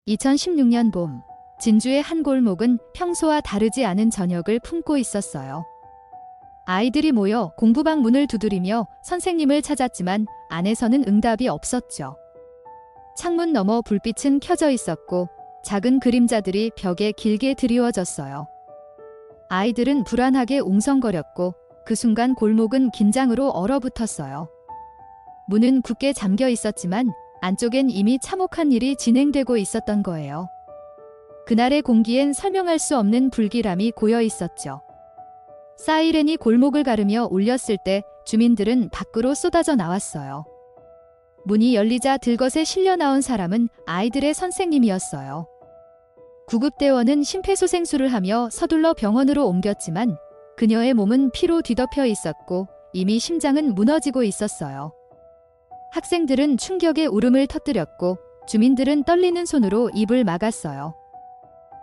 2016년 봄, 진주의 한 골목은 평소와 다르지 않은 저녁을 품고 있었어요. 아이들이 모여 공부방 문을 두드리며 선생님을 찾았지만 안에서는 응답이 없었죠. 창문 너머 불빛은 켜져 있었고 작은 그림자들이 벽에 길게 드리워졌어요. 아이들은 불안하게 웅성거렸고 그 순간 골목은 긴장으로 얼어붙었어요. 문은 굳게 잠겨 있었지만 안쪽엔 이미 참혹한 일이 진행되고 있었던 거예요. 그날의 공기엔 설명할 수 없는 불길함이 고여 있었죠. 사이렌이 골목을 가르며 울렸을 때 주민들은 밖으로 쏟아져 나왔어요. 문이 열리자 들것에 실려 나온 사람은 아이들의 선생님이었어요. 구급대원은 심폐소생술을 하며 서둘러 병원으로 옮겼지만 그녀의 몸은 피로 뒤덮여 있었고 이미 심장은 무너지고 있었어요. 학생들은 충격의 울음을 터뜨렸고 주민들은 떨리는 손으로 입을 막았어요.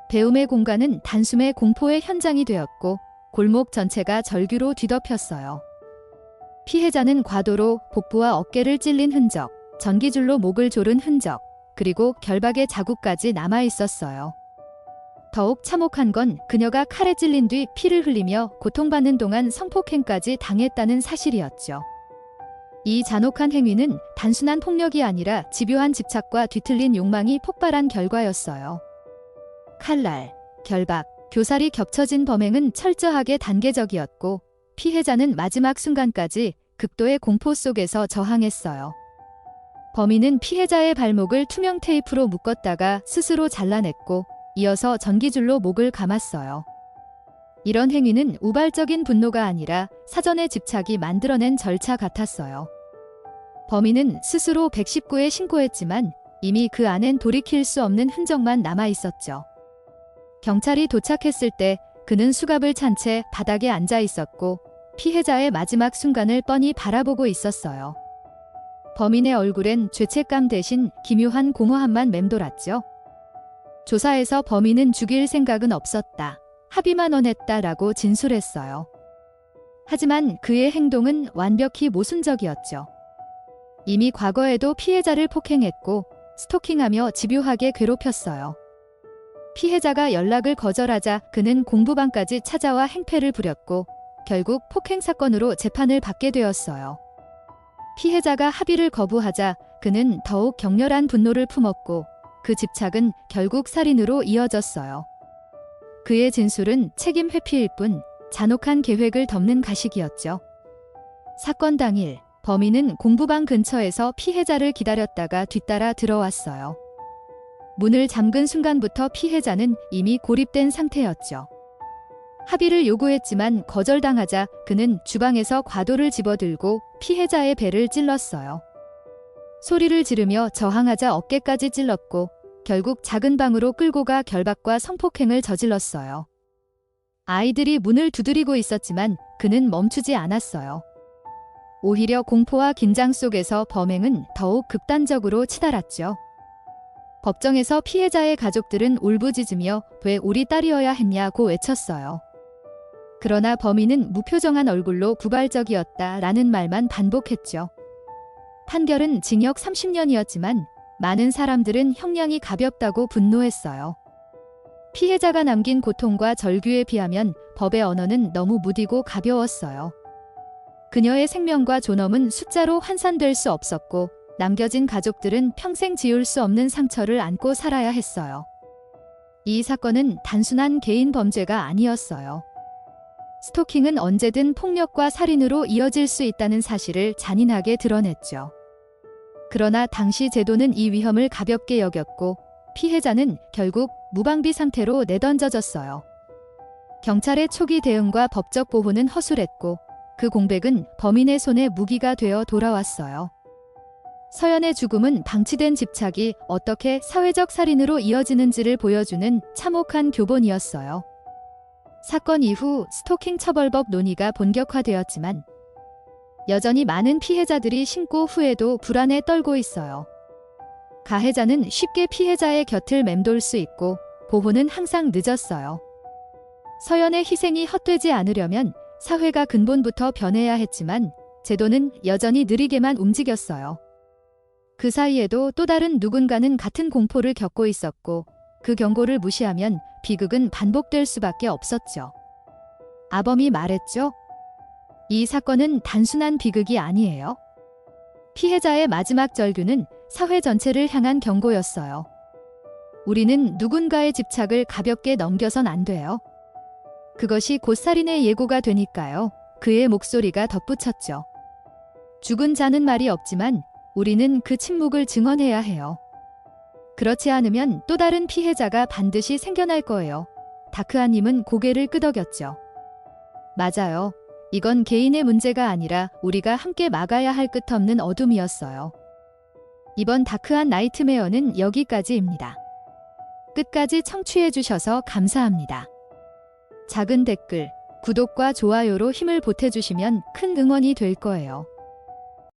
배움의 공간은 단숨에 공포의 현장이 되었고 골목 전체가 절규로 뒤덮였어요. 피해자는 과도로 복부와 어깨를 찔린 흔적, 전기줄로 목을 조른 흔적, 그리고 결박의 자국까지 남아 있었어요. 더욱 참혹한 건 그녀가 칼에 찔린 뒤 피를 흘리며 고통받는 동안 성폭행까지 당했다는 사실이었죠. 이 잔혹한 행위는 단순한 폭력이 아니라 집요한 집착과 뒤틀린 욕망이 폭발한 결과였어요. 칼날, 결박, 교살이 겹쳐진 범행은 철저하게 단계적이었고 피해자는 마지막 순간까지 극도의 공포 속에서 저항했어요. 범인은 피해자의 발목을 투명 테이프로 묶었다가 스스로 잘라냈고 이어서 전기줄로 목을 감았어요. 이런 행위는 우발적인 분노가 아니라 사전의 집착이 만들어낸 절차 같았어요. 범인은 스스로 119에 신고했지만 이미 그 안엔 돌이킬 수 없는 흔적만 남아 있었죠. 경찰이 도착했을 때 그는 수갑을 찬 채 바닥에 앉아 있었고 피해자의 마지막 순간을 뻔히 바라보고 있었어요. 범인의 얼굴엔 죄책감 대신 기묘한 공허함만 맴돌았죠. 조사에서 범인은 죽일 생각은 없었다. 합의만 원했다라고 진술했어요. 하지만 그의 행동은 완벽히 모순적이었죠. 이미 과거에도 피해자를 폭행했고 스토킹하며 집요하게 괴롭혔어요. 피해자가 연락을 거절하자 그는 공부방까지 찾아와 행패를 부렸고 결국 폭행 사건으로 재판을 받게 되었어요. 피해자가 합의를 거부하자 그는 더욱 격렬한 분노를 품었고 그 집착은 결국 살인으로 이어졌어요. 그의 진술은 책임 회피일 뿐 잔혹한 계획을 덮는 가식이었죠. 사건 당일 범인은 공부방 근처에서 피해자를 기다렸다가 뒤따라 들어왔어요. 문을 잠근 순간부터 피해자는 이미 고립된 상태였죠. 합의를 요구했지만 거절당하자 그는 주방에서 과도를 집어들고 피해자의 배를 찔렀어요. 소리를 지르며 저항하자 어깨까지 찔렀고 결국 작은 방으로 끌고 가 결박과 성폭행을 저질렀어요. 아이들이 문을 두드리고 있었지만 그는 멈추지 않았어요. 오히려 공포와 긴장 속에서 범행은 더욱 극단적으로 치달았죠. 법정에서 피해자의 가족들은 울부짖으며 왜 우리 딸이어야 했냐고 외쳤어요. 그러나 범인은 무표정한 얼굴로 부발적이었다라는 말만 반복했죠. 판결은 징역 30년이었지만 많은 사람들은 형량이 가볍다고 분노했어요. 피해자가 남긴 고통과 절규에 비하면 법의 언어는 너무 무디고 가벼웠어요. 그녀의 생명과 존엄은 숫자로 환산될 수 없었고 남겨진 가족들은 평생 지울 수 없는 상처를 안고 살아야 했어요. 이 사건은 단순한 개인 범죄가 아니었어요. 스토킹은 언제든 폭력과 살인으로 이어질 수 있다는 사실을 잔인하게 드러냈죠. 그러나 당시 제도는 이 위험을 가볍게 여겼고 피해자는 결국 무방비 상태로 내던져졌어요. 경찰의 초기 대응과 법적 보호는 허술했고 그 공백은 범인의 손에 무기가 되어 돌아왔어요. 서연의 죽음은 방치된 집착이 어떻게 사회적 살인으로 이어지는지를 보여주는 참혹한 교본이었어요. 사건 이후 스토킹 처벌법 논의가 본격화되었지만 여전히 많은 피해자들이 신고 후에도 불안에 떨고 있어요. 가해자는 쉽게 피해자의 곁을 맴돌 수 있고 보호는 항상 늦었어요. 서연의 희생이 헛되지 않으려면 사회가 근본부터 변해야 했지만 제도는 여전히 느리게만 움직였어요. 그 사이에도 또 다른 누군가는 같은 공포를 겪고 있었고 그 경고를 무시하면 비극은 반복될 수밖에 없었죠. 아범이 말했죠. 이 사건은 단순한 비극이 아니에요. 피해자의 마지막 절규는 사회 전체를 향한 경고였어요. 우리는 누군가의 집착을 가볍게 넘겨선 안 돼요. 그것이 곧 살인의 예고가 되니까요. 그의 목소리가 덧붙였죠. 죽은 자는 말이 없지만 우리는 그 침묵을 증언해야 해요. 그렇지 않으면 또 다른 피해자가 반드시 생겨날 거예요. 다크아님은 고개를 끄덕였죠. 맞아요. 이건 개인의 문제가 아니라 우리가 함께 막아야 할 끝없는 어둠이었어요. 이번 다크한 나이트메어는 여기까지입니다. 끝까지 청취해주셔서 감사합니다. 작은 댓글, 구독과 좋아요로 힘을 보태주시면 큰 응원이 될 거예요.